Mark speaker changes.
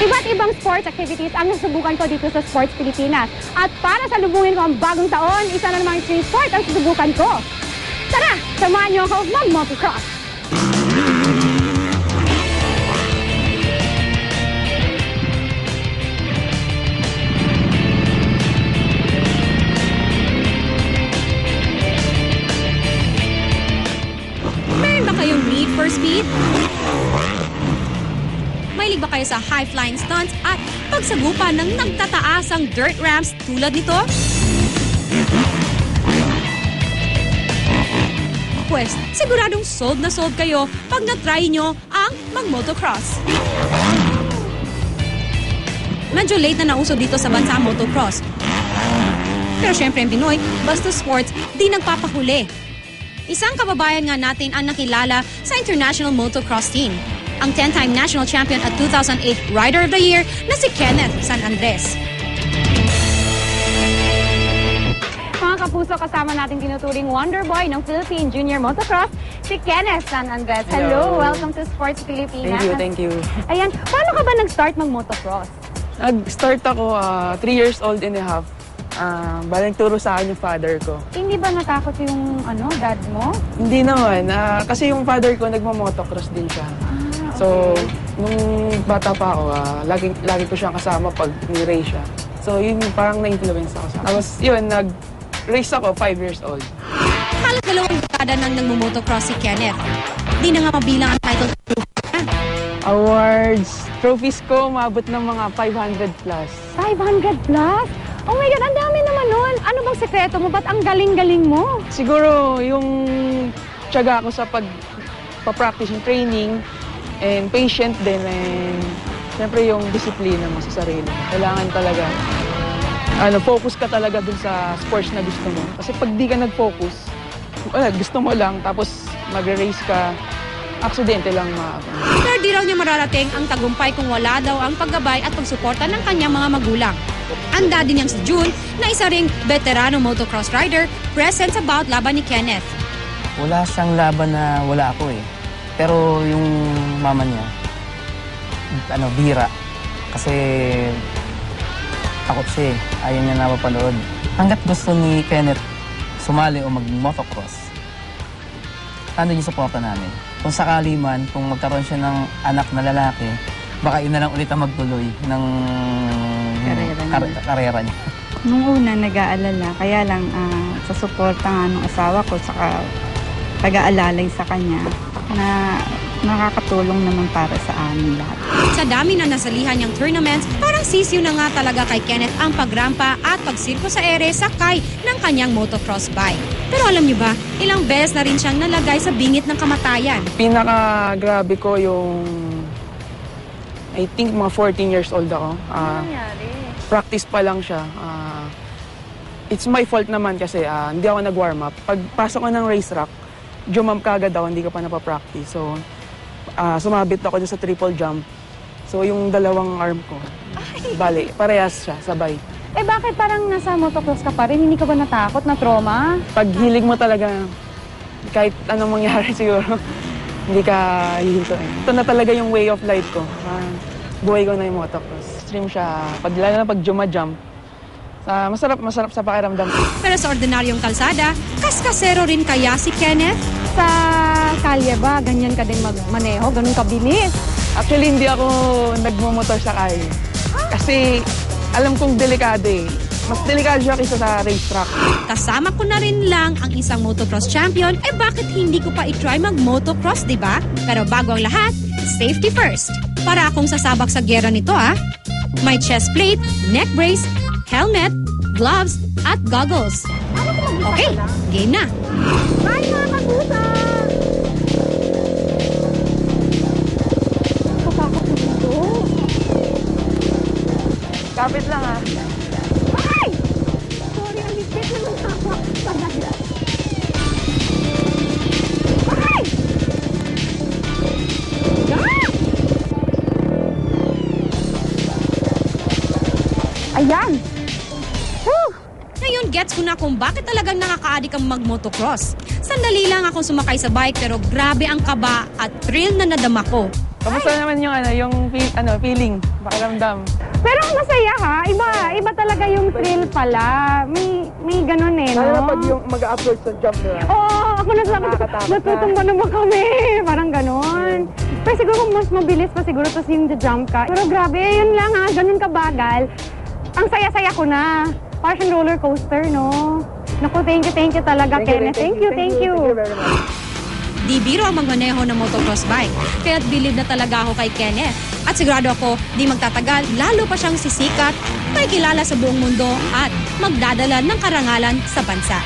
Speaker 1: Iba't ibang sports activities ang nasubukan ko dito sa Sports Pilipinas. At para salubungin ko ang bagong taon, isa na namang extreme sport ang susubukan ko. Tara, samahan niyo ako mag-motocross.
Speaker 2: Meron ba kayong need for speed? Mahilig ba kayo sa high-flying stunts at pagsagupan ng nagtataasang dirt ramps tulad nito? Pues, siguradong sold na sold kayo pag na-try nyo ang mag-motocross. Medyo late na nauso dito sa bansa ang motocross. Pero syempre ang Pinoy, basta sports, di nagpapahuli. Isang kababayan nga natin ang nakilala sa International Motocross Team. Ang 10-time national champion at 2008 Rider of the Year na si Kenneth San Andres.
Speaker 1: Mga kapuso, kasama natin tinuturing Wonder Boy ng Philippine Junior Motocross, si Kenneth San Andres. Hello, welcome to Sports Pilipinas.
Speaker 3: Thank you.
Speaker 1: Ayan, paano ka ba nag-start mag-motocross?
Speaker 3: Nag-start ako 3 years old and a half. Balang turo sa akin yung father ko.
Speaker 1: Hindi ba natakot yung dad mo?
Speaker 3: Hindi naman. Kasi yung father ko nagmamotocross din siya. So, nung bata pa ako, lagi ko siyang kasama pag ni-race siya. So, yun parang na-influence ako sa akin. Tapos, yun, nag-race ako 5 years old.
Speaker 2: Halos 2 dekada nang nagmumotocross si Kenneth. Di na nga mabilang ang title.
Speaker 3: Awards, trophies ko, umabot ng mga 500 plus.
Speaker 1: 500 plus? Oh my God, ang dami naman nun. Ano bang sekreto mo? Ba't ang galing-galing mo?
Speaker 3: Siguro, yung tiyaga ko sa pag-practice yung training, and patient din, and siyempre yung disiplina mo sa sarili. Kailangan talaga, focus ka talaga dun sa sports na gusto mo. Kasi pag di ka nag-focus, gusto mo lang, tapos mag-race ka, aksidente lang
Speaker 2: Pero di raw niya mararating ang tagumpay kung wala daw ang paggabay at pagsuporta ng kanyang mga magulang. Ang daddy niyang si June, na isa ring veterano motocross rider, present sa bout laban ni Kenneth.
Speaker 4: Wala siyang laban na wala ako eh. Pero yung mama niya, bihira. Kasi takot siya eh. Ayaw niya na mapanood. Hanggat gusto ni Kenneth sumali o mag-motocross, ano yung suporta namin? Kung sakali man, kung magkaroon siya ng anak na lalaki, baka yun na lang ulit ang magtuloy ng karera niya.
Speaker 5: Nung una, nag-aalala. Kaya lang, sa suporta nga ng asawa ko, saka pag-aalalay sa kanya, na nakakatulong naman para sa amin lahat.
Speaker 2: Sa dami na nasalihan niyang tournaments, parang sisiw na nga talaga kay Kenneth ang pagrampa at pagsirko sa ere sakay ng kanyang motocross bike. Pero alam niyo ba, ilang beses na rin siyang nalagay sa bingit ng kamatayan.
Speaker 3: Pinaka-grabe ko yung, I think mga 14 years old ako.
Speaker 1: Ano nangyari?
Speaker 3: Practice pa lang siya. It's my fault naman kasi hindi ako nag-warm up. Pagpasok ko ng race rack, jump ka agad ako, hindi ka pa napapractice. So, sumabit ako dun sa triple jump. So, yung dalawang arm ko, bali, parehas siya, sabay.
Speaker 1: Eh bakit parang nasa motocross ka pa rin? Hindi ka ba natakot na trauma?
Speaker 3: Pag hilig mo talaga, kahit anong mangyari siguro, hindi ka hihinto eh. Ito na talaga yung way of life ko. Buhay ko na yung motocross. Extreme siya, lalo na pag jump, masarap sa pakiramdam.
Speaker 2: Pero sa ordinaryong kalsada, kaskasero rin kaya si Kenneth?
Speaker 1: Sa kalye ba, ganyan ka din magmaneho? Ganun ka bilis?
Speaker 3: Actually, hindi ako nagmumotor sa kalye. Kasi alam kong delikado eh. Mas delikado siya kaysa sa racetrack.
Speaker 2: Kasama ko na rin lang ang isang motocross champion, bakit hindi ko pa i-try mag-motocross, diba? Pero bago ang lahat, safety first. Para akong sasabak sa gera nito May chest plate, neck brace, helmet, gloves, at goggles. Okay, game na!
Speaker 1: Hi mga kapuso! Kapakot mo dito.
Speaker 3: Kapit lang
Speaker 1: Ay! Sorry, ang higpit na ng tapak. Ay! Ayan!
Speaker 2: Ngayon, gets ko na kung bakit talagang nakaka-addict ang mag-motocross. Sandali lang akong sumakay sa bike pero grabe ang kaba at thrill na nadama ko.
Speaker 3: Kamusta naman yung feeling, pakiramdam?
Speaker 1: Pero ang masaya ha, iba talaga yung thrill pala. May ganun eh, no?
Speaker 3: Lalo na pag yung mag-upload sa jump nila.
Speaker 1: Oo, ako natutumba naman kami. Parang ganon. Pero siguro mas mabilis pa siguro tapos yung jump ka. Pero grabe, yun lang ha, ganun kabagal. Ang saya-saya ko na. Parang siyang roller coaster, no? Naku, thank you talaga, Kenneth. Thank you.
Speaker 3: Thank you very much.
Speaker 2: Di biro ang magmaneho ng motocross bike, kaya't bilib na talaga ako kay Kenneth. At sigurado ako, di magtatagal, lalo pa siyang sisikat, may kilala sa buong mundo at magdadala ng karangalan sa bansa.